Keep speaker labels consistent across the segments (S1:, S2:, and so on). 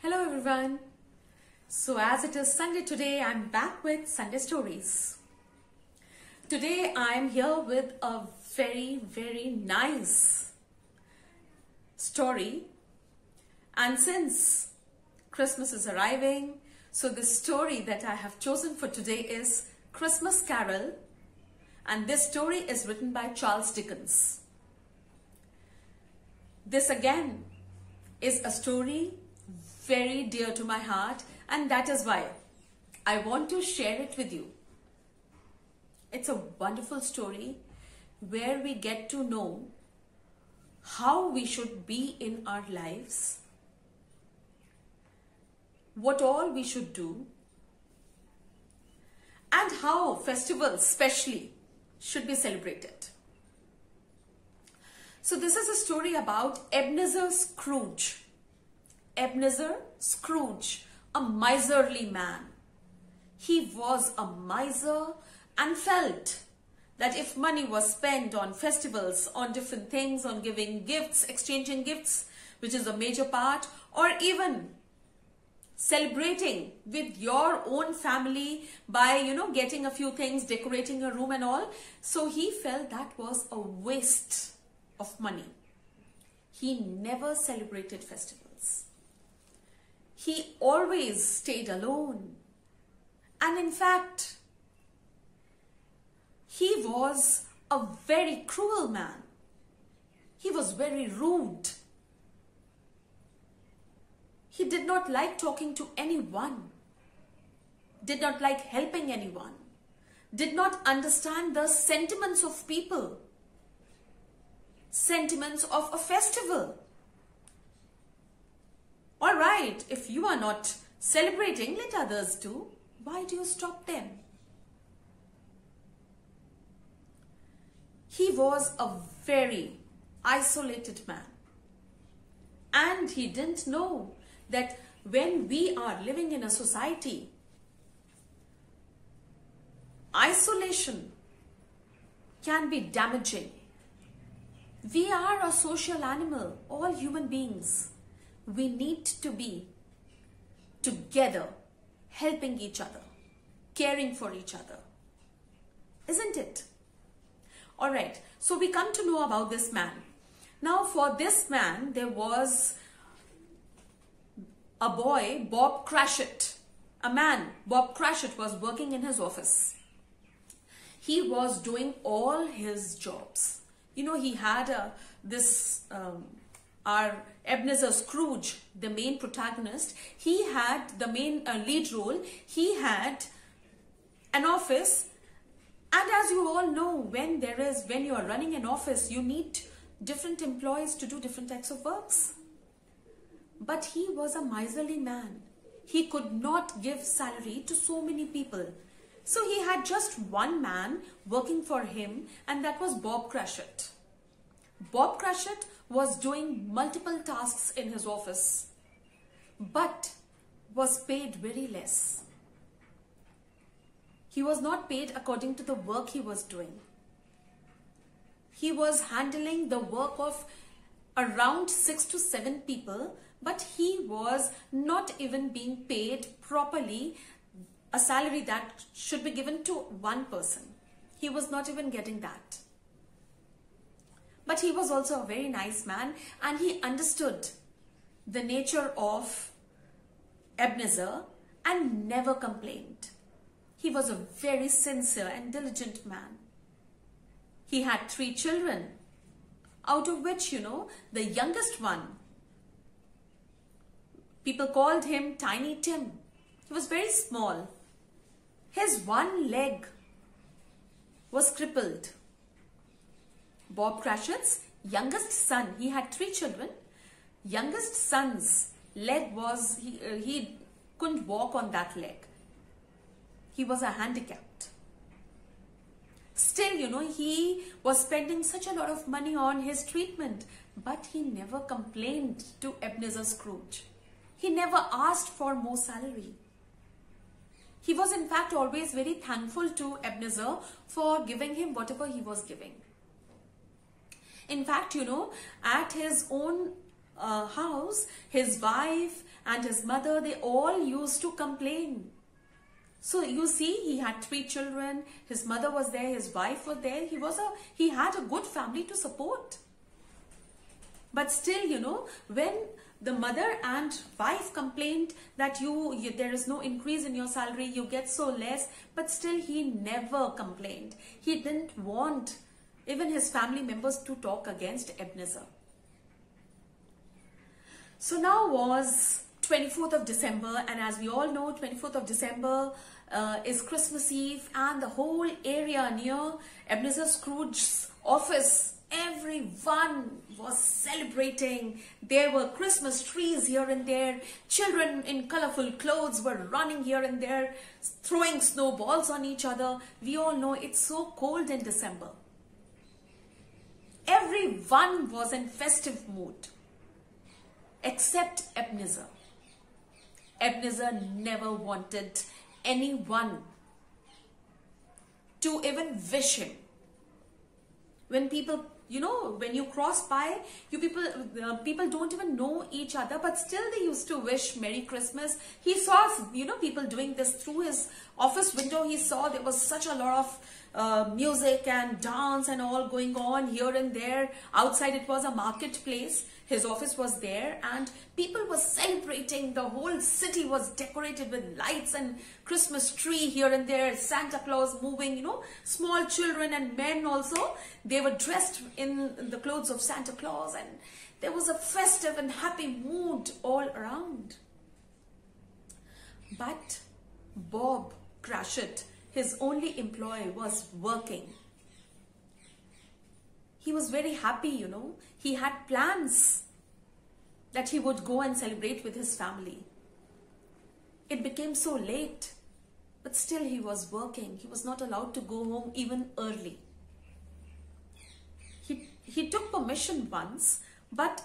S1: Hello everyone. So as it is Sunday today, I'm back with Sunday Stories. Today I'm here with a very nice story, and since Christmas is arriving, so the story that I have chosen for today is Christmas Carol, and this story is written by Charles Dickens. This again is a story very dear to my heart, and that is why I want to share it with you. It's a wonderful story where we get to know how we should be in our lives, what all we should do, and how festivals especially should be celebrated. So this is a story about Ebenezer Scrooge. Ebenezer Scrooge, a miserly man. He was a miser and felt that if money was spent on festivals, on different things, on giving gifts, exchanging gifts, which is a major part, or even celebrating with your own family by, getting a few things, decorating a room and all. So he felt that was a waste of money. He never celebrated festivals. He always stayed alone. And in fact, he was a very cruel man. He was very rude. He did not like talking to anyone, did not like helping anyone, did not understand the sentiments of people, sentiments of a festival. All right, if you are not celebrating, let others do. Why do you stop them? He was a very isolated man. And he didn't know that when we are living in a society, isolation can be damaging. We are a social animal, all human beings. We need to be together, helping each other, caring for each other. Isn't it? All right, so we come to know about this man. Now for this man, there was a boy, Bob Cratchit. A man, Bob Cratchit, was working in his office. He was doing all his jobs. He had our Ebenezer Scrooge, the main protagonist. He had the main lead role. He had an office. And as you all know, when you are running an office, you need different employees to do different types of works. But he was a miserly man. He could not give salary to so many people. So he had just one man working for him, and that was Bob Cratchit. Bob Cratchit was doing multiple tasks in his office, but was paid very less. He was not paid according to the work he was doing. He was handling the work of around 6 to 7 people, but he was not even being paid properly a salary that should be given to one person. He was not even getting that. But he was also a very nice man, and he understood the nature of Ebenezer and never complained. He was a very sincere and diligent man. He had 3 children, out of which, the youngest one, people called him Tiny Tim. He was very small. His one leg was crippled. Bob Cratchit's youngest son, he had 3 children. Youngest son's leg was, he couldn't walk on that leg. He was a handicapped. Still, he was spending such a lot of money on his treatment, but he never complained to Ebenezer Scrooge. He never asked for more salary. He was in fact always very thankful to Ebenezer for giving him whatever he was giving. In fact, at his own house, his wife and his mother, they all used to complain. So you see, he had 3 children, his mother was there, his wife was there, he had a good family to support. But still, you know, when the mother and wife complained that there is no increase in your salary, you get so less, but still he never complained. He didn't want even his family members to talk against Ebenezer. So now was 24th of December, and as we all know, 24th of December is Christmas Eve, and the whole area near Ebenezer Scrooge's office, everyone was celebrating. There were Christmas trees here and there. Children in colorful clothes were running here and there, throwing snowballs on each other. We all know it's so cold in December. Everyone was in festive mood, except Ebenezer. Ebenezer never wanted anyone to even wish him. When people, you know, when you cross by, people don't even know each other, but still they used to wish Merry Christmas. He saw, you know, people doing this through his office window. He saw there was such a lot of music and dance and all going on here and there. Outside it was a marketplace. His office was there and people were celebrating. The whole city was decorated with lights and Christmas tree here and there. Santa Claus moving, you know, small children and men also. They were dressed in the clothes of Santa Claus, and there was a festive and happy mood all around. But Bob Cratchit, his only employee, was working. He was very happy, you know. He had plans that he would go and celebrate with his family. It became so late, but still he was working. He was not allowed to go home even early. He took permission once, but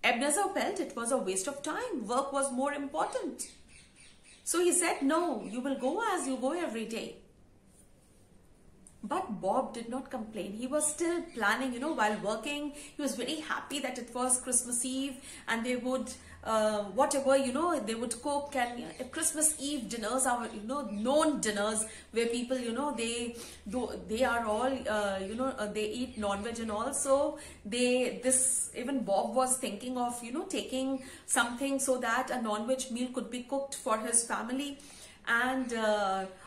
S1: Ebenezer felt it was a waste of time. Work was more important. So he said, no, you will go as you go every day. But Bob did not complain. He was still planning, you know, while working. He was very happy that it was Christmas Eve and they would, whatever, you know, they would cook. And Christmas Eve dinners are, you know, known dinners where people, you know, they are all, you know, they eat non-veg and all. So even Bob was thinking of, you know, taking something so that a non-veg meal could be cooked for his family. And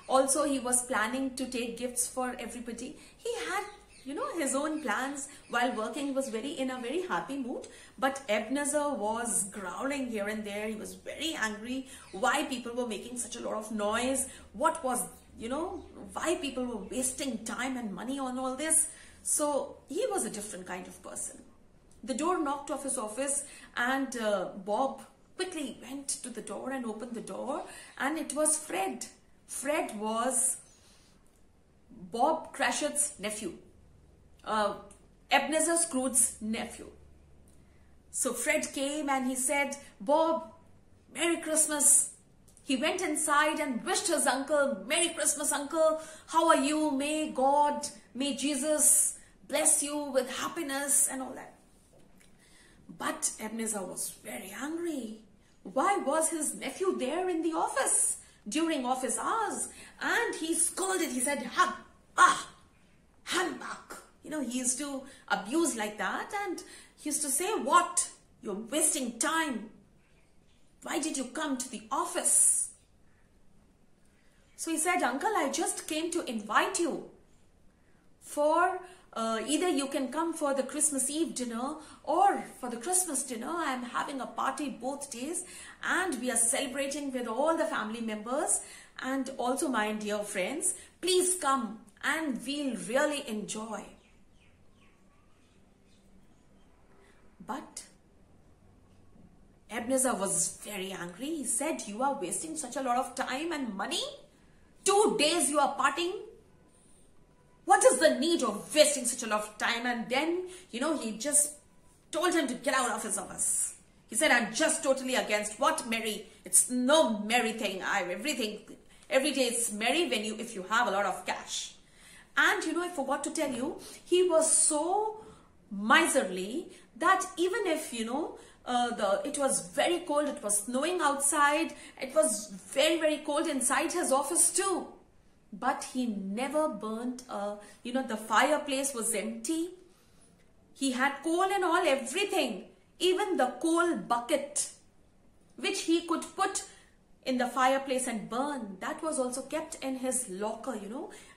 S1: also he was planning to take gifts for everybody. He had, you know, his own plans while working. Was in a very happy mood. But Ebenezer was growling here and there. He was very angry why people were making such a lot of noise. What was, you know, why people were wasting time and money on all this. So he was a different kind of person. The door knocked off his office, and Bob quickly went to the door and opened the door, and it was Fred. Fred was Bob Cratchit's nephew, Ebenezer Scrooge's nephew. So Fred came and he said, Bob, Merry Christmas. He went inside and wished his uncle, Merry Christmas, uncle. How are you? May God, may Jesus bless you with happiness and all that. But Ebenezer was very angry. Why was his nephew there in the office during office hours? And he scolded. He said, humbug. You know, he used to abuse like that, and he used to say, what? You're wasting time. Why did you come to the office? So he said, uncle, I just came to invite you for either you can come for the Christmas Eve dinner or for the Christmas dinner. I am having a party both days, and we are celebrating with all the family members and also my dear friends. Please come and we'll really enjoy. But Ebenezer was very angry. He said, you are wasting such a lot of time and money. 2 days you are partying. What is the need of wasting such a lot of time? And then, you know, he just told him to get out of his office. He said, I'm just totally against what merry. It's no merry thing. Every day it's merry if you have a lot of cash. And, you know, I forgot to tell you, he was so miserly that even if, you know, it was very cold. It was snowing outside. It was very, very cold inside his office too. But he never burnt the fireplace was empty. He had coal and all, everything. Even the coal bucket, which he could put in the fireplace and burn, that was also kept in his locker,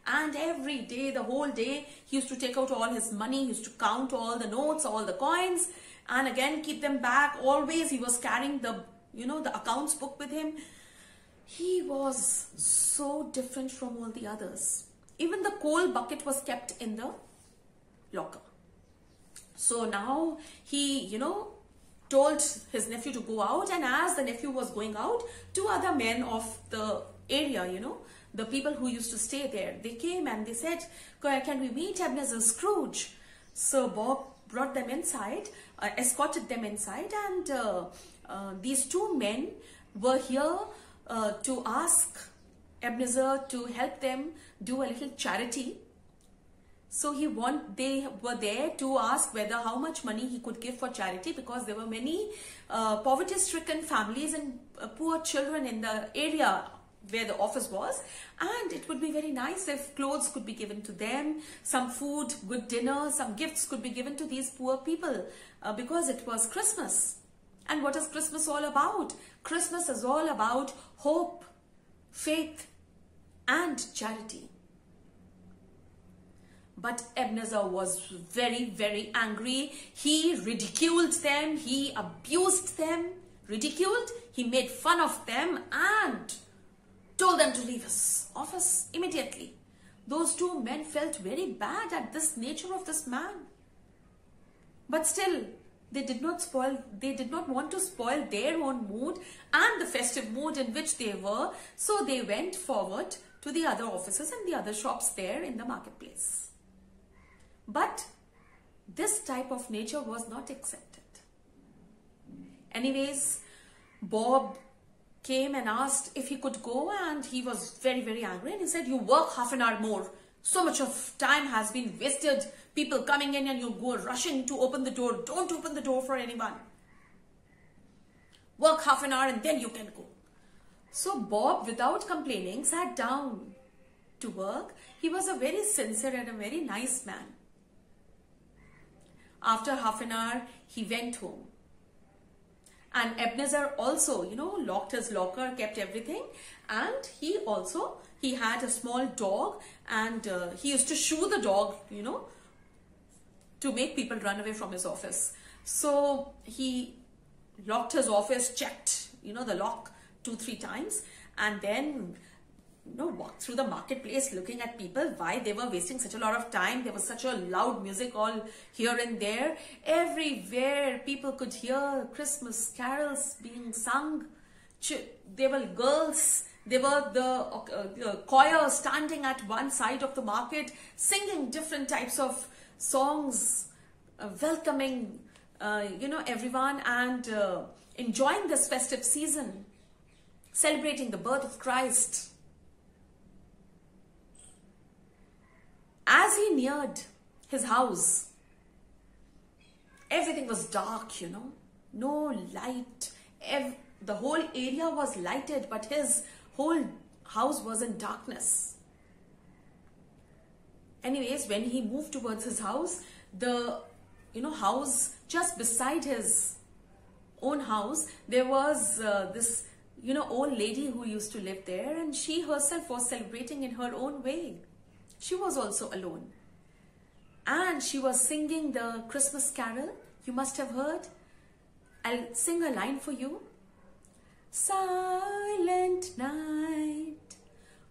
S1: And every day, the whole day, he used to take out all his money. He used to count all the notes, all the coins, and again keep them back. Always he was carrying the accounts book with him. He was so different from all the others. Even the coal bucket was kept in the locker. So now he, told his nephew to go out, and as the nephew was going out, two other men of the area, the people who used to stay there, they came and they said, can we meet Ebenezer Scrooge? So Bob brought them inside, escorted them inside, and these two men were here to ask Ebenezer to help them do a little charity. So they were there to ask how much money he could give for charity, because there were many poverty-stricken families and poor children in the area where the office was, and it would be very nice if clothes could be given to them, some food, good dinner, some gifts could be given to these poor people, because it was Christmas. And what is Christmas all about? Christmas is all about hope, faith, and charity. But Ebenezer was very, very angry. He ridiculed them. He abused them. Ridiculed. He made fun of them and told them to leave his office immediately. Those two men felt very bad at this nature of this man. But still, they did not want to spoil their own mood and the festive mood in which they were. So they went forward to the other offices and the other shops there in the marketplace. But this type of nature was not accepted. Anyways, Bob came and asked if he could go, and he was very, very angry, and he said, you work half an hour more. So much of time has been wasted. People coming in and you go rushing to open the door. Don't open the door for anyone. Work half an hour and then you can go. So Bob, without complaining, sat down to work. He was a very sincere and a very nice man. After half an hour, he went home. And Ebenezer also, locked his locker, kept everything. And he had a small dog, and he used to shoo the dog, to make people run away from his office. So he locked his office, checked, the lock 2-3 times, and then walked through the marketplace looking at people, why they were wasting such a lot of time. There was such a loud music all here and there. Everywhere people could hear Christmas carols being sung. There were girls, there were the choir standing at one side of the market, singing different types of songs, welcoming, everyone, and enjoying this festive season, celebrating the birth of Christ. As he neared his house, everything was dark, no light. The whole area was lighted, but his whole house was in darkness. Anyways, when he moved towards his house, the house just beside his own house, there was this old lady who used to live there, and she herself was celebrating in her own way. She was also alone, and she was singing the Christmas carol. You must have heard. I'll sing a line for you. Silent night,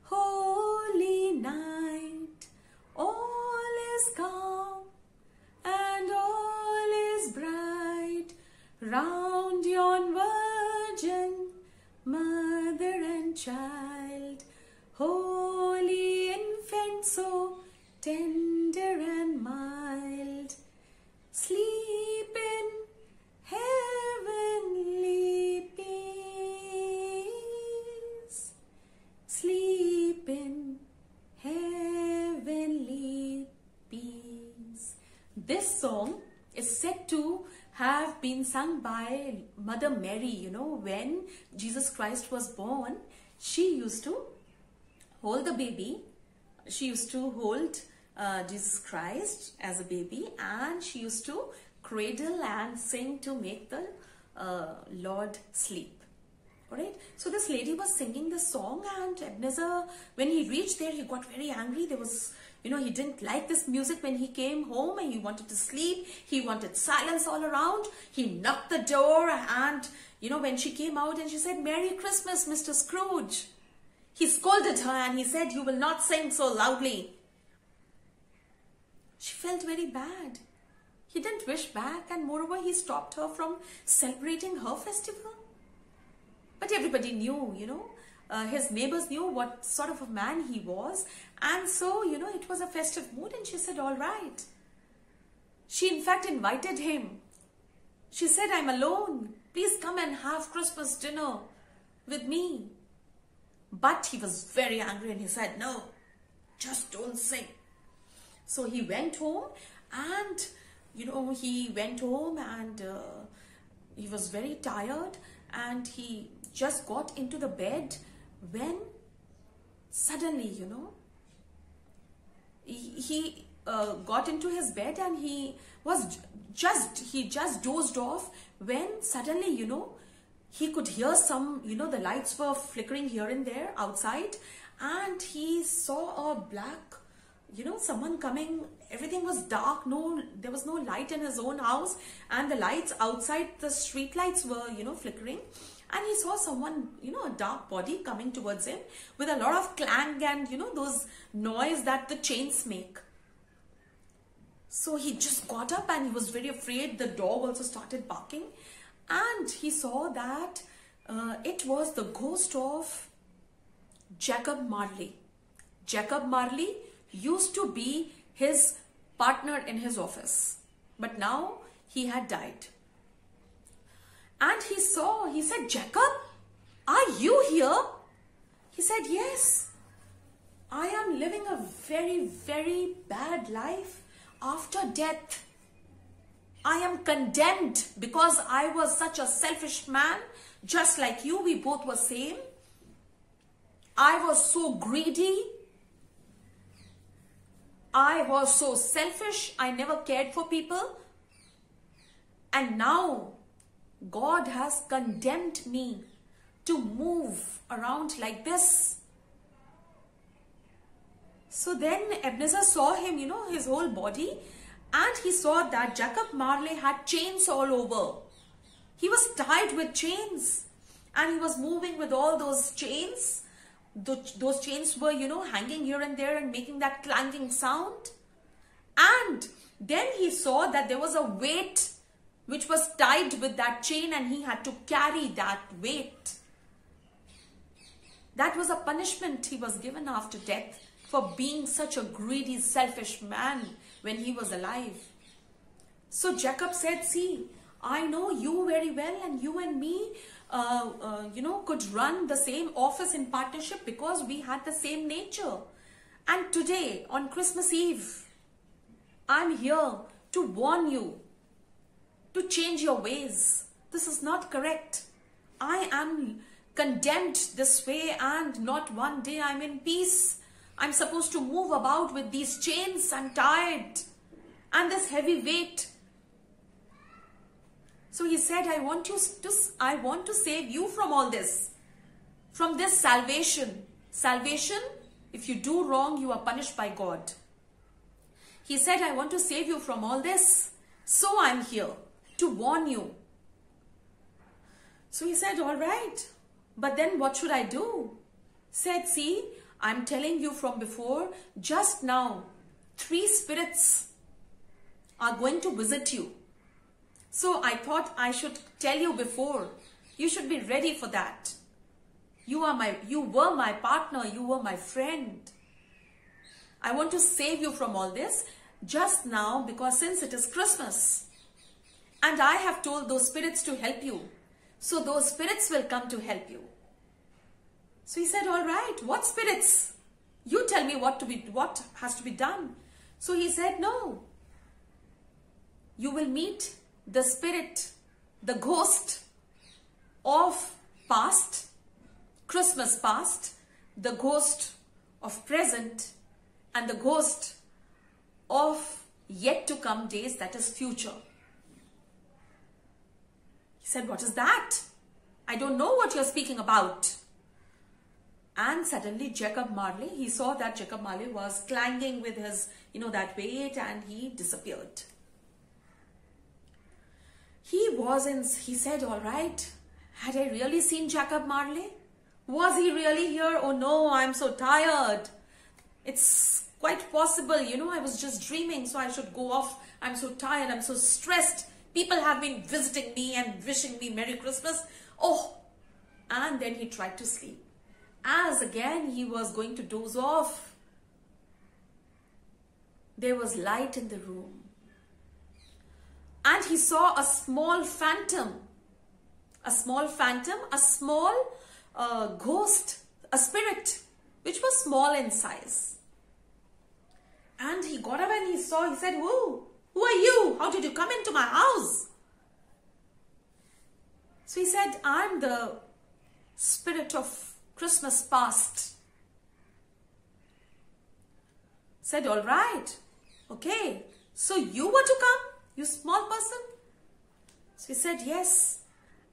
S1: holy night, all is calm and all is bright, round yon virgin, mother and child, holy infant so tender and mild, sleep in heavenly peace, sleep in heavenly peace. This song is said to have been been sung by Mother Mary. You know, when Jesus Christ was born, she used to hold the baby. She used to hold Jesus Christ as a baby, and she used to cradle and sing to make the Lord sleep. Alright, so this lady was singing this song, and Ebenezer, when he reached there, he got very angry. There was, you know, he didn't like this music when he came home, and he wanted to sleep. He wanted silence all around. He knocked the door, and, you know, when she came out and she said, "Merry Christmas, Mr. Scrooge," he scolded her and he said, "You will not sing so loudly." She felt very bad. He didn't wish back, and moreover, he stopped her from celebrating her festival. But everybody knew, you know, his neighbors knew what sort of a man he was. And so, you know, it was a festive mood, and she said, all right. She in fact invited him. She said, "I'm alone. Please come and have Christmas dinner with me." But he was very angry and he said, "No, just don't sing." So he went home, and, you know, he was very tired, and he just got into the bed when suddenly, you know, he got into his bed, and he just dozed off when suddenly, you know, he could hear some, you know, the lights were flickering here and there outside, and he saw a black, you know, someone coming. Everything was dark. There was no light in his own house, and the lights outside, the street lights were, you know, flickering. And he saw someone, you know, a dark body coming towards him with a lot of clang and, you know, those noise that the chains make. So he just got up and he was very afraid. The dog also started barking, and he saw that it was the ghost of Jacob Marley. Jacob Marley used to be his partner in his office, but now he had died. And he said, "Jacob, are you here?" He said, "Yes, I am living a very, very bad life after death. I am condemned because I was such a selfish man, just like you. We both were same. I was so greedy. I was so selfish. I never cared for people. And now God has condemned me to move around like this." So then Ebenezer saw him, you know, his whole body, and he saw that Jacob Marley had chains all over. He was tied with chains, and he was moving with all those chains. Those chains were, you know, hanging here and there and making that clanging sound. And then he saw that there was a weight which was tied with that chain, and he had to carry that weight. That was a punishment he was given after death for being such a greedy, selfish man when he was alive. So Jacob said, "See, I know you very well, and you and me, you know, could run the same office in partnership because we had the same nature. And today, on Christmas Eve, I'm here to warn you to change your ways. This is not correct. I am condemned this way, and not one day I'm in peace. I'm supposed to move about with these chains. I'm tired, and this heavy weight." So he said, I want to save you from all this, from this salvation. Salvation, if you do wrong, you are punished by God. He said, "I want to save you from all this, so I'm here to warn you." So he said, "All right, but then what should I do?" Said, "See, I'm telling you from before, just now, 3 spirits are going to visit you. So I thought I should tell you before. You should be ready for that. You were my partner, you were my friend. I want to save you from all this just now, because since it is Christmas, and I have told those spirits to help you, so those spirits will come to help you." So he said, "All right, what spirits? You tell me what has to be done." So he said, "No, you will meet the spirit the ghost of past, Christmas past, the ghost of present, and the ghost of yet to come days, that is future. He said, what is that? I don't know what you're speaking about. And suddenly Jacob Marley, he saw that Jacob Marley was clanging with his, that weight, and he disappeared. He said, all right, had I really seen Jacob Marley? Was he really here? Oh no, I'm so tired. It's quite possible, I was just dreaming, so I should go off. I'm so tired, I'm so stressed. People have been visiting me and wishing me Merry Christmas. Oh, and then he tried to sleep. As again he was going to doze off, there was light in the room. And he saw a small phantom, a small ghost, a spirit, which was small in size. And he got up and he said, who are you? How did you come into my house? So he said, I'm the spirit of Christmas past. Said, all right, okay, so you were to come, you small person? So he said, yes,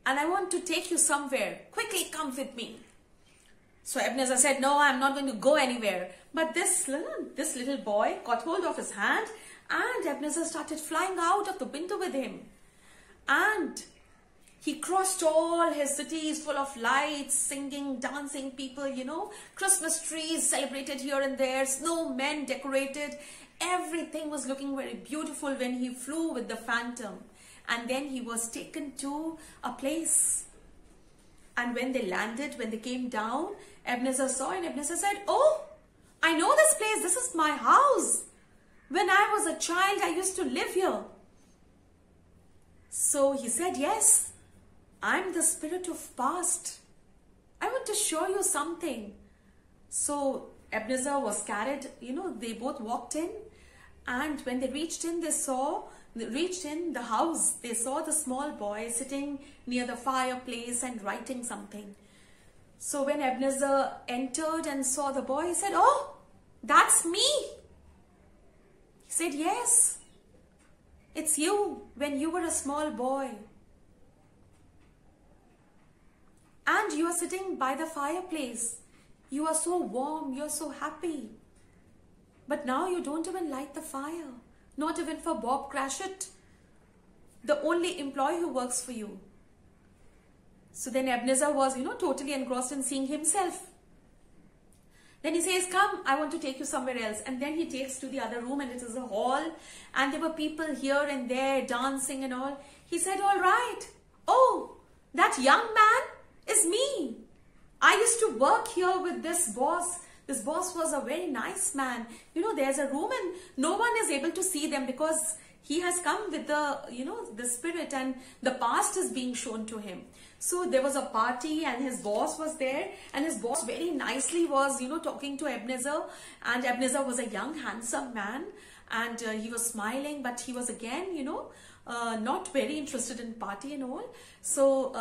S1: and I want to take you somewhere. Quickly come with me. So Ebenezer said, no, I'm not going to go anywhere. But this little boy got hold of his hand, and Ebenezer started flying out of the window with him. And he crossed all his cities full of lights, singing, dancing people, Christmas trees celebrated here and there, snowmen decorated. Everything was looking very beautiful when he flew with the phantom. And then he was taken to a place. And when they landed, when they came down, Ebenezer saw, and Ebenezer said, oh, I know this place. This is my house. When I was a child, I used to live here. So he said, yes, I'm the spirit of past. I want to show you something. So Ebenezer was carried, they both walked in. And when they reached in the house, they saw the small boy sitting near the fireplace and writing something. So when Ebenezer entered and saw the boy, he said, oh, that's me. He said, yes, it's you when you were a small boy. And you are sitting by the fireplace. You are so warm, you are so happy. But now you don't even light the fire. Not even for Bob Cratchit, the only employee who works for you. So then Ebenezer was, totally engrossed in seeing himself. Then he says, come, I want to take you somewhere else. And then he takes to the other room, and it is a hall. And there were people here and there dancing and all. He said, all right. Oh, that young man is me. I used to work here with this boss. This boss was a very nice man. There's a room and no one is able to see them because he has come with the, the spirit, and the past is being shown to him. So there was a party and his boss was there, and his boss very nicely was, talking to Ebenezer, and Ebenezer was a young, handsome man, and he was smiling, but he was again, not very interested in party and all. So,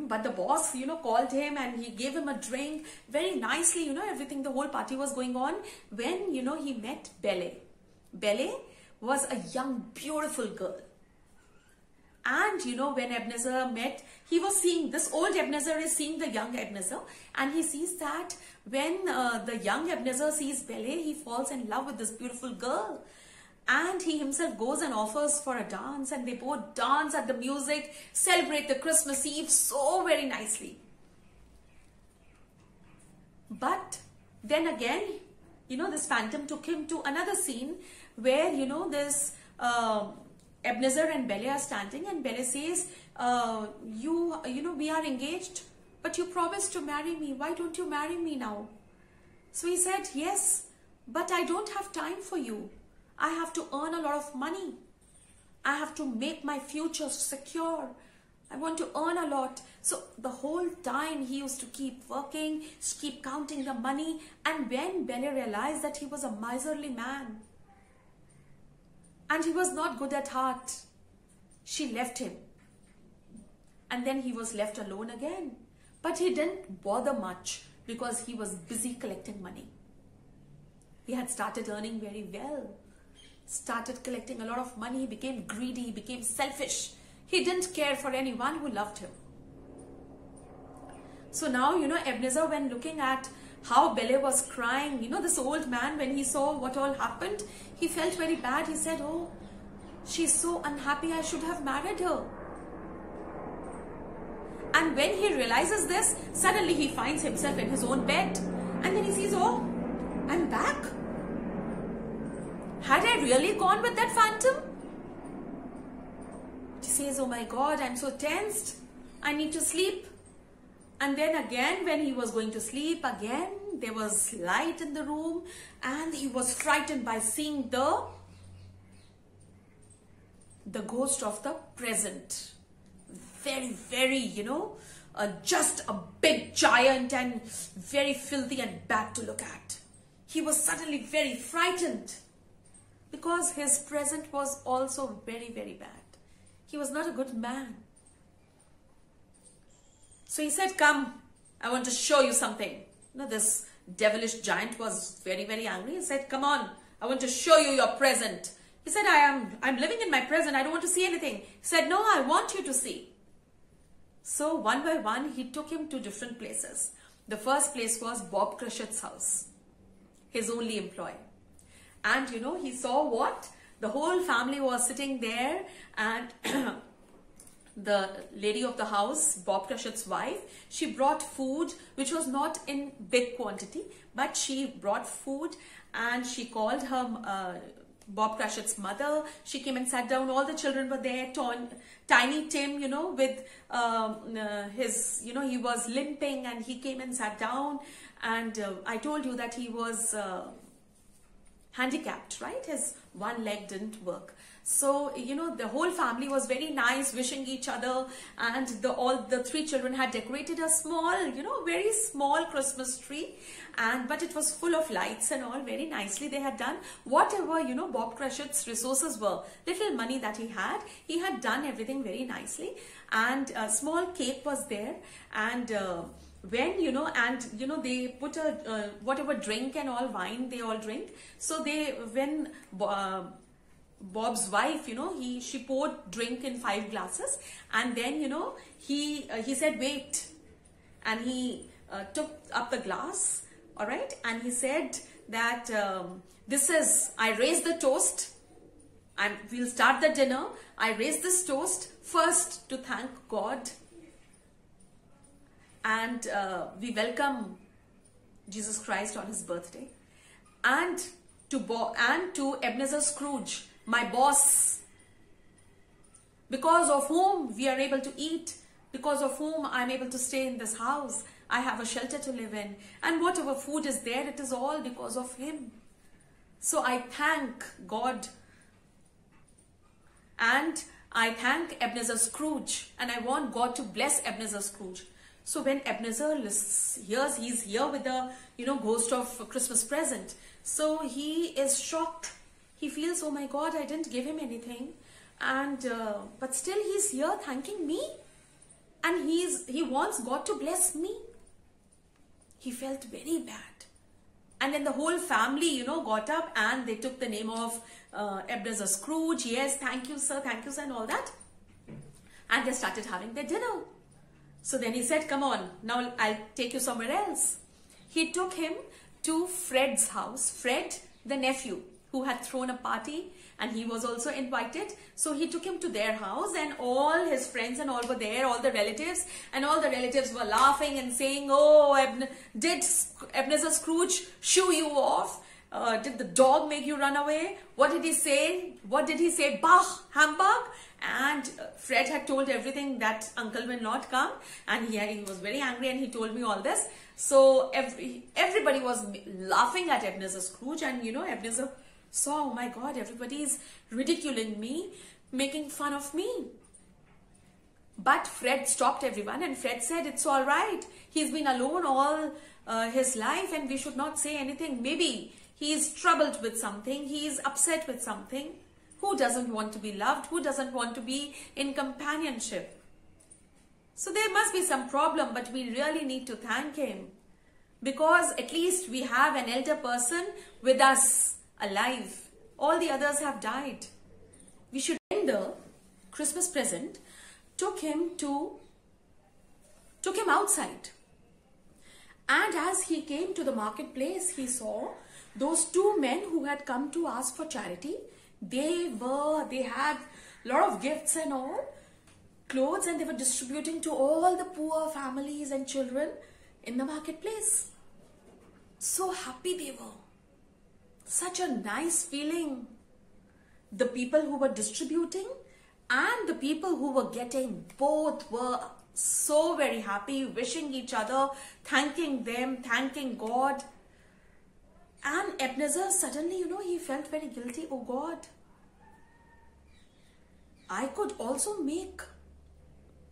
S1: but the boss, called him and he gave him a drink very nicely, everything, the whole party was going on when, he met Belle. Belle was a young, beautiful girl. And, when Ebenezer met, he was seeing, this old Ebenezer is seeing the young Ebenezer, and he sees that when the young Ebenezer sees Belle, he falls in love with this beautiful girl. And he himself goes and offers for a dance, and they both dance at the music, celebrate the Christmas Eve so very nicely. But then again, this phantom took him to another scene where, this Ebenezer and Belle are standing, and Belle says, we are engaged, but you promised to marry me. Why don't you marry me now? So he said, yes, but I don't have time for you. I have to earn a lot of money. I have to make my future secure. I want to earn a lot. So the whole time he used to keep working, keep counting the money. And when Belle realized that he was a miserly man and he was not good at heart, she left him. and then he was left alone again. But he didn't bother much because he was busy collecting money. He had started earning very well, started collecting a lot of money. He became greedy, he became selfish. He didn't care for anyone who loved him. So now, Ebenezer, when looking at how Bele was crying, this old man, when he saw what all happened, he felt very bad. He said, oh, she's so unhappy, I should have married her. And when he realizes this, suddenly he finds himself in his own bed. And then he sees, oh, I'm back. Had I really gone with that phantom? He says, oh my God, I'm so tensed. I need to sleep. And then again, when he was going to sleep, again, there was light in the room and he was frightened by seeing the ghost of the present. Very, very, just a big giant and very filthy and bad to look at. He was suddenly very frightened because his present was also very, very bad. He was not a good man. So he said, come, I want to show you something. This devilish giant was very, very angry. He said, come on, I want to show you your present. He said, I'm living in my present. I don't want to see anything. He said, no, I want you to see. So one by one, he took him to different places. The first place was Bob Cratchit's house, his only employee. And he saw what? The whole family was sitting there, and the lady of the house, Bob Cratchit's wife, she brought food which was not in big quantity, but she brought food and she called her Bob Cratchit's mother. She came and sat down. All the children were there. Tiny Tim, with his, he was limping and he came and sat down. And I told you that he was handicapped, right? His one leg didn't work. So, the whole family was very nice, wishing each other, and all the three children had decorated a small, very small Christmas tree, but it was full of lights and all. Very nicely they had done whatever, Bob Cratchit's resources were, little money that he had done everything very nicely, and a small cake was there, and when they put a whatever drink and all, wine they all drink. So when Bob's wife, she poured drink in 5 glasses, and then he said wait, and he took up the glass, all right, and he said that I raise the toast, and we'll start the dinner. I raise this toast first to thank God, and we welcome Jesus Christ on his birthday, and to Ebenezer Scrooge, my boss, because of whom we are able to eat, because of whom I'm able to stay in this house. I have a shelter to live in, and whatever food is there, it is all because of him. So I thank God, and I thank Ebenezer Scrooge, and I want God to bless Ebenezer Scrooge. So when Ebenezer hears he's here with the ghost of a Christmas present, so he is shocked. He feels, oh my God, I didn't give him anything, and but still he's here thanking me, and he wants God to bless me. He felt very bad, and then the whole family got up and they took the name of Ebenezer Scrooge. Yes, thank you sir, and all that, and they started having their dinner. So then he said, come on, now I'll take you somewhere else. He took him to Fred's house. Fred, the nephew, who had thrown a party, and he was also invited. So he took him to their house, and all his friends and all were there, all the relatives, and all the relatives were laughing and saying, oh, did Ebenezer Scrooge shoo you off? Did the dog make you run away? What did he say? What did he say? Bah, Hamburg. And Fred had told everything that uncle will not come, and he was very angry, and he told me all this. So everybody was laughing at Ebenezer Scrooge, and Ebenezer saw, oh my God, everybody is ridiculing me, making fun of me. But Fred stopped everyone, and Fred said, it's all right. He's been alone all his life, and we should not say anything. Maybe he is troubled with something. He is upset with something. Who doesn't want to be loved? Who doesn't want to be in companionship? So there must be some problem, but we really need to thank him, because at least we have an elder person with us alive. All the others have died. We should end the Christmas present, took him outside. And as he came to the marketplace, he saw those two men who had come to ask for charity. They had a lot of gifts and all, clothes, and they were distributing to all the poor families and children in the marketplace. So happy they were. Such a nice feeling. The people who were distributing and the people who were getting, both were so very happy, wishing each other, thanking them, thanking God. And Ebenezer suddenly, he felt very guilty. Oh God, I could also make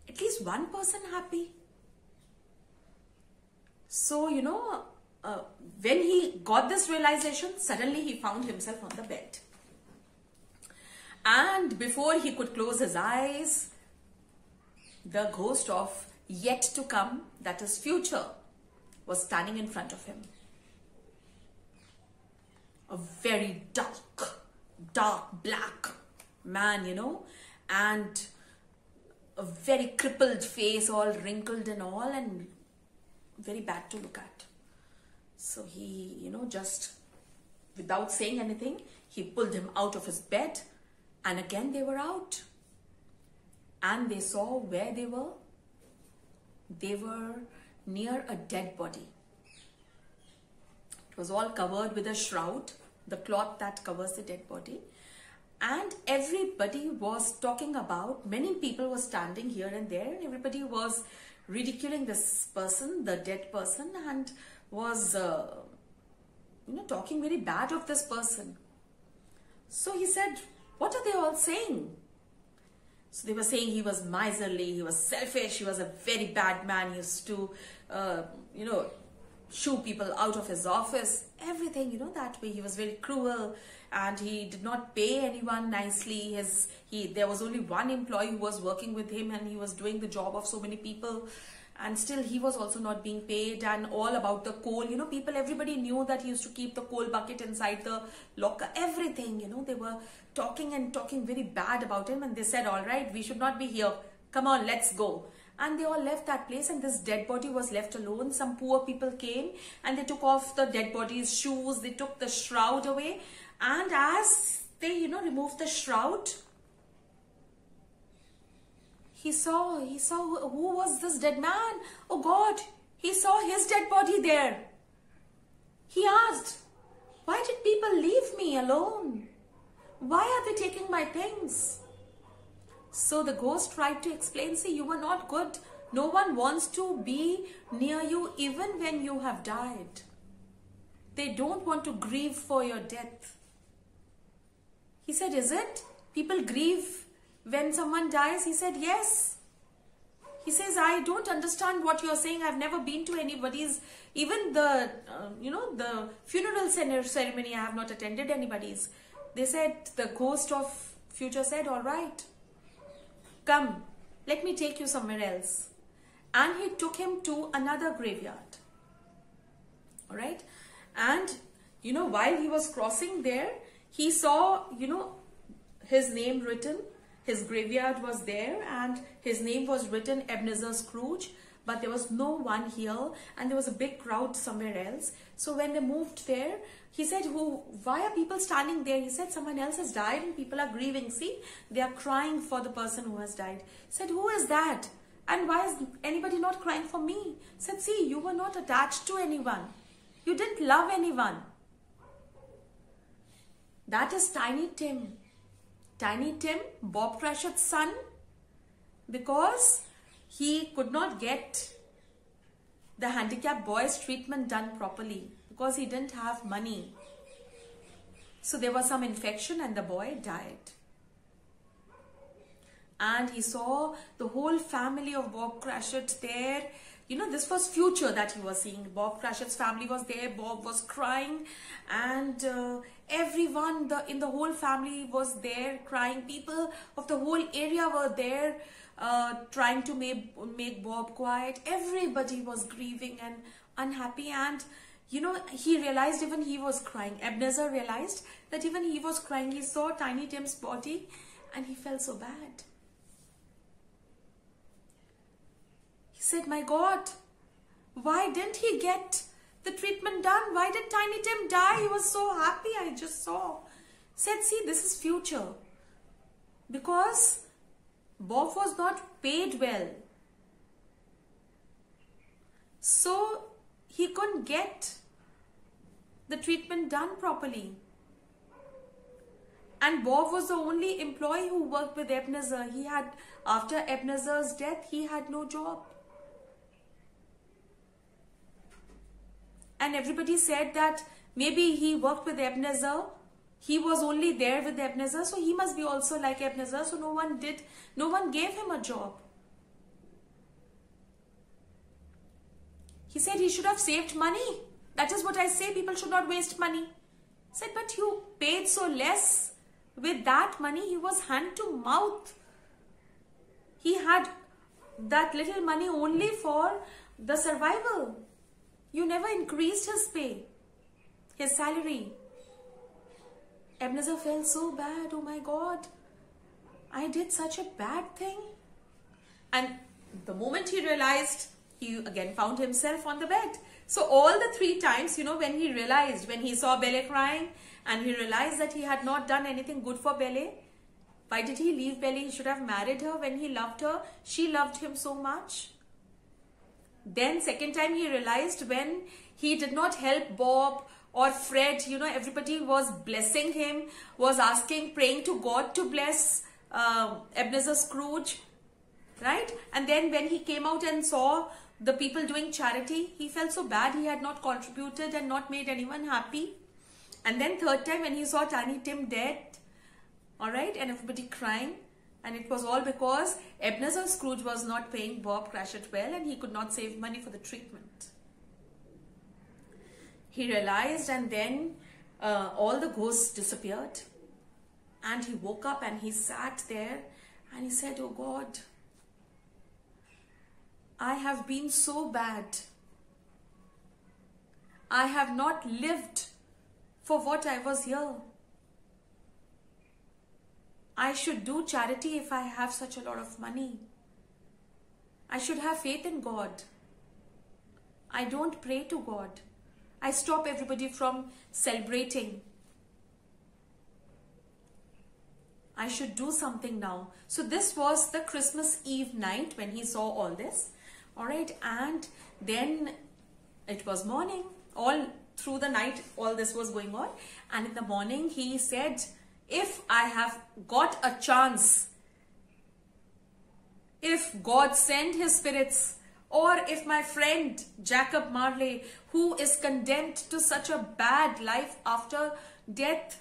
S1: at least one person happy. So, when he got this realization, suddenly he found himself on the bed. And before he could close his eyes, the ghost of yet to come, that is future, was standing in front of him. A very dark black man, and a very crippled face, all wrinkled and all, and very bad to look at. So he, just without saying anything, he pulled him out of his bed, and again they were out. And they saw where they were. They were near a dead body. It was all covered with a shroud, the cloth that covers the dead body. And everybody was talking about, many people were standing here and there, and everybody was ridiculing this person, the dead person, and was, talking very bad of this person. So he said, what are they all saying? So they were saying he was miserly, he was selfish, he was a very bad man, he used to, shoo people out of his office, everything, that way. He was very cruel, and he did not pay anyone nicely. There was only one employee who was working with him, and he was doing the job of so many people, and still he was also not being paid. And all about the coal, everybody knew that he used to keep the coal bucket inside the locker, everything, they were talking very bad about him. And they said, all right, we should not be here, come on, let's go. And they all left that place, and this dead body was left alone. Some poor people came and they took off the dead body's shoes, they took the shroud away, and as they removed the shroud, he saw who was this dead man. Oh God, he saw his dead body there. He asked, why did people leave me alone? Why are they taking my things? So the ghost tried to explain, see, you were not good. No one wants to be near you even when you have died. They don't want to grieve for your death. He said, is it? People grieve when someone dies? He said, yes. He says, I don't understand what you're saying. I've never been to anybody's, even the, the funeral ceremony, I have not attended anybody's. They said, the ghost of future said, all right, come, let me take you somewhere else. And he took him to another graveyard. All right. And, while he was crossing there, he saw, his name written. His graveyard was there and his name was written, Ebenezer Scrooge. But there was no one here, and there was a big crowd somewhere else. So when they moved there, he said, why are people standing there? He said, someone else has died and people are grieving. See, they are crying for the person who has died. He said, who is that? And why is anybody not crying for me? He said, see, you were not attached to anyone. You didn't love anyone. That is Tiny Tim. Tiny Tim, Bob Cratchit's son, because he could not get the handicapped boy's treatment done properly because he didn't have money. So there was some infection and the boy died. And he saw the whole family of Bob Cratchit there. This was future that he was seeing. Bob Cratchit's family was there. Bob was crying, and everyone in the whole family was there crying. People of the whole area were there. trying to make Bob quiet. Everybody was grieving and unhappy, and you know, he realized even he was crying. Ebenezer realized that even he was crying. He saw Tiny Tim's body and he felt so bad. He said, my God, why didn't he get the treatment done? Why did Tiny Tim die? He was so happy, I just saw. Said, see, this is future. Because Bob was not paid well. So he couldn't get the treatment done properly. And Bob was the only employee who worked with Ebenezer. He had, after Ebenezer's death, he had no job. And everybody said that maybe he worked with Ebenezer. He was only there with Ebenezer, so he must be also like Ebenezer. So no one gave him a job. He said he should have saved money. That is what I say, people should not waste money. He said, but you paid so less. With that money, he was hand to mouth. He had that little money only for the survival. You never increased his pay, his salary. Ebenezer felt so bad. Oh my God, I did such a bad thing. And the moment he realized, he again found himself on the bed. So all the 3 times, you know, when he realized, when he saw Belle crying and he realized that he had not done anything good for Belle, why did he leave Belle? He should have married her when he loved her. She loved him so much. Then second time he realized when he did not help Bob or Fred, you know, everybody was blessing him, was asking, praying to God to bless Ebenezer Scrooge, right? And then when he came out and saw the people doing charity, he felt so bad he had not contributed and not made anyone happy. And then third time when he saw Tiny Tim dead, all right, and everybody crying, and it was all because Ebenezer Scrooge was not paying Bob Cratchit well and he could not save money for the treatment. He realized, and then all the ghosts disappeared, and he woke up and he sat there and he said, oh God, I have been so bad. I have not lived for what I was here. I should do charity if I have such a lot of money. I should have faith in God. I don't pray to God. I stop everybody from celebrating. I should do something now. So this was the Christmas Eve night when he saw all this. All right, and then it was morning. All through the night, all this was going on. And in the morning, he said, if I have got a chance, if God sent his spirits, or if my friend Jacob Marley, who is condemned to such a bad life after death,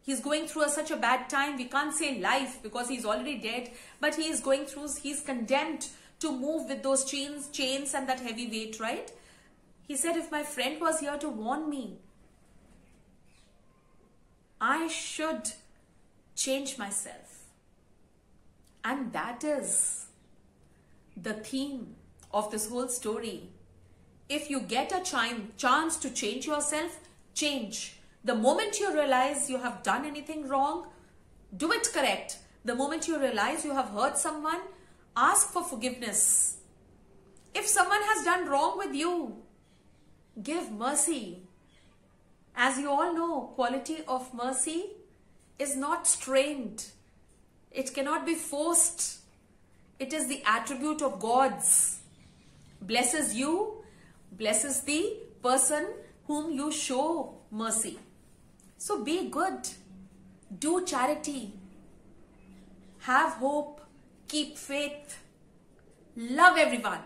S1: he's going through such a bad time. We can't say life because he's already dead, but he is going through, he's condemned to move with those chains and that heavy weight, right? He said, if my friend was here to warn me, I should change myself. And that is the theme of this whole story. If you get a chance to change yourself, change. The moment you realize you have done anything wrong, do it correct. The moment you realize you have hurt someone, ask for forgiveness. If someone has done wrong with you, give mercy. As you all know, quality of mercy is not strained. It cannot be forced. It is the attribute of God's. Blesses you, blesses the person whom you show mercy. So be good. Do charity. Have hope. Keep faith. Love everyone.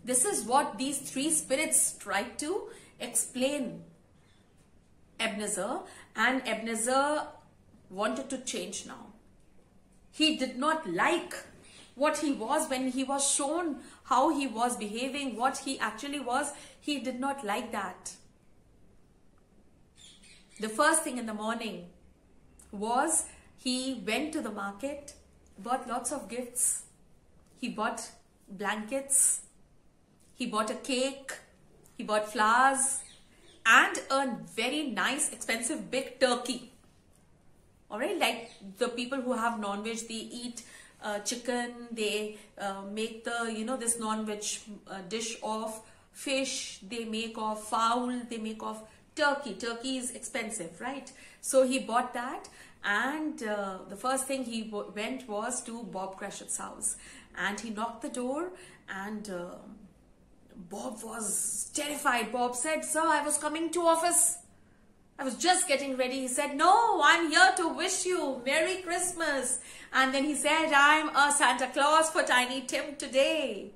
S1: This is what these 3 spirits tried to explain Ebenezer, and Ebenezer wanted to change now. He did not like what he was when he was shown how he was behaving, what he actually was. He did not like that. The first thing in the morning was He went to the market, bought lots of gifts. He bought blankets, he bought a cake, he bought flowers, and a very nice, expensive, big turkey. Alright, like the people who have non-veg, they eat chicken, they make the, this non-veg dish of fish, they make of fowl, they make of turkey. Turkey is expensive, right? So he bought that, and the first thing he went was to Bob Cratchit's house, and he knocked the door, and Bob was terrified. Bob said, "Sir, I was coming to office. I was just getting ready." He said, "No, I'm here to wish you Merry Christmas." And then he said, "I'm a Santa Claus for Tiny Tim today."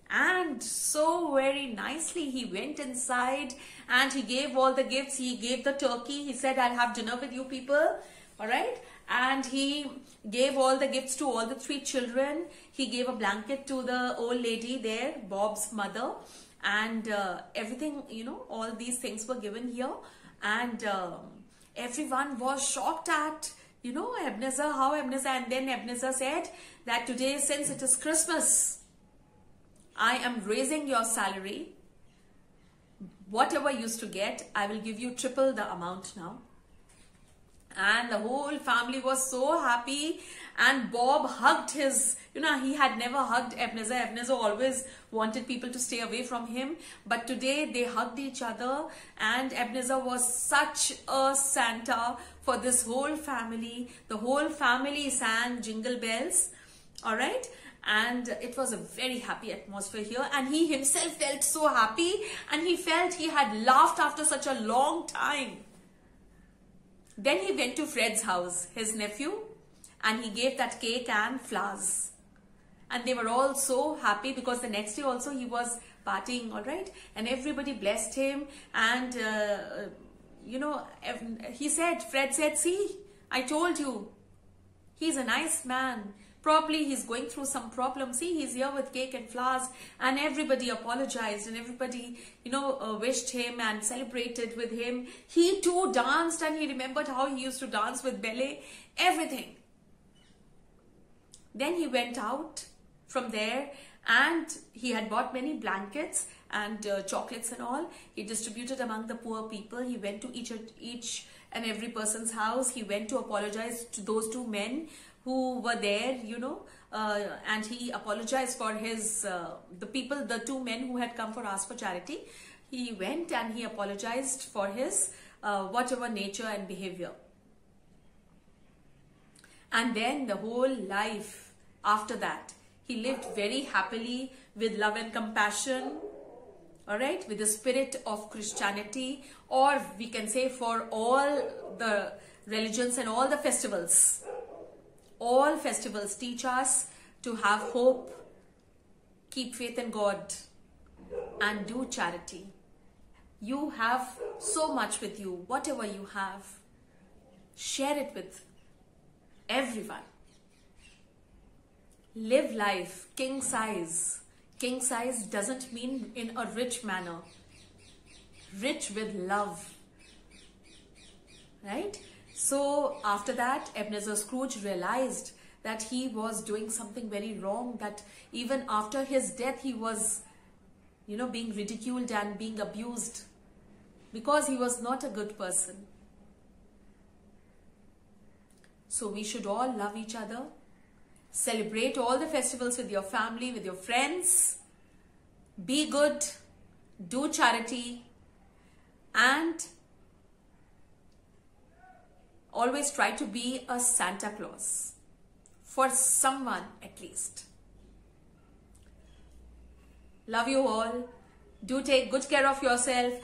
S1: And so very nicely he went inside and he gave all the gifts. He gave the turkey. He said, "I'll have dinner with you people." All right. And he gave all the gifts to all the 3 children. He gave a blanket to the old lady there, Bob's mother. And everything, all these things were given here. And everyone was shocked at, Ebenezer, how Ebenezer. And then Ebenezer said that today, since it is Christmas, I am raising your salary. Whatever you used to get, I will give you triple the amount now. And the whole family was so happy, and Bob hugged his, he had never hugged Ebenezer. Ebenezer always wanted people to stay away from him, but today they hugged each other, and Ebenezer was such a Santa for this whole family. The whole family sang Jingle Bells, all right? And it was a very happy atmosphere here, and he himself felt so happy, and he felt he had laughed after such a long time. Then he went to Fred's house, his nephew, and he gave that cake and flowers. And they were all so happy because the next day also he was partying, all right? And everybody blessed him. And, he said, Fred said, "See, I told you, he's a nice man. Probably he's going through some problem. See, he's here with cake and flowers." And everybody apologized, and everybody, wished him and celebrated with him. He too danced, and he remembered how he used to dance with ballet, everything. Then he went out from there, and he had bought many blankets and chocolates and all. He distributed among the poor people. He went to each and every person's house. He went to apologize to those 2 men who were there, and he apologized for the 2 men who had come for ask for charity. He went and he apologized for his whatever nature and behavior. And then the whole life after that, he lived very happily with love and compassion, all right, with the spirit of Christianity, or we can say for all the religions and all the festivals. All festivals teach us to have hope, keep faith in God, and do charity. You have so much with you. Whatever you have, share it with everyone. Live life king size. King size doesn't mean in a rich manner. Rich with love, right? So after that, Ebenezer Scrooge realized that he was doing something very wrong, that even after his death, he was, being ridiculed and being abused because he was not a good person. So we should all love each other, celebrate all the festivals with your family, with your friends, be good, do charity, and always try to be a Santa Claus for someone at least. Love you all. Do take good care of yourself.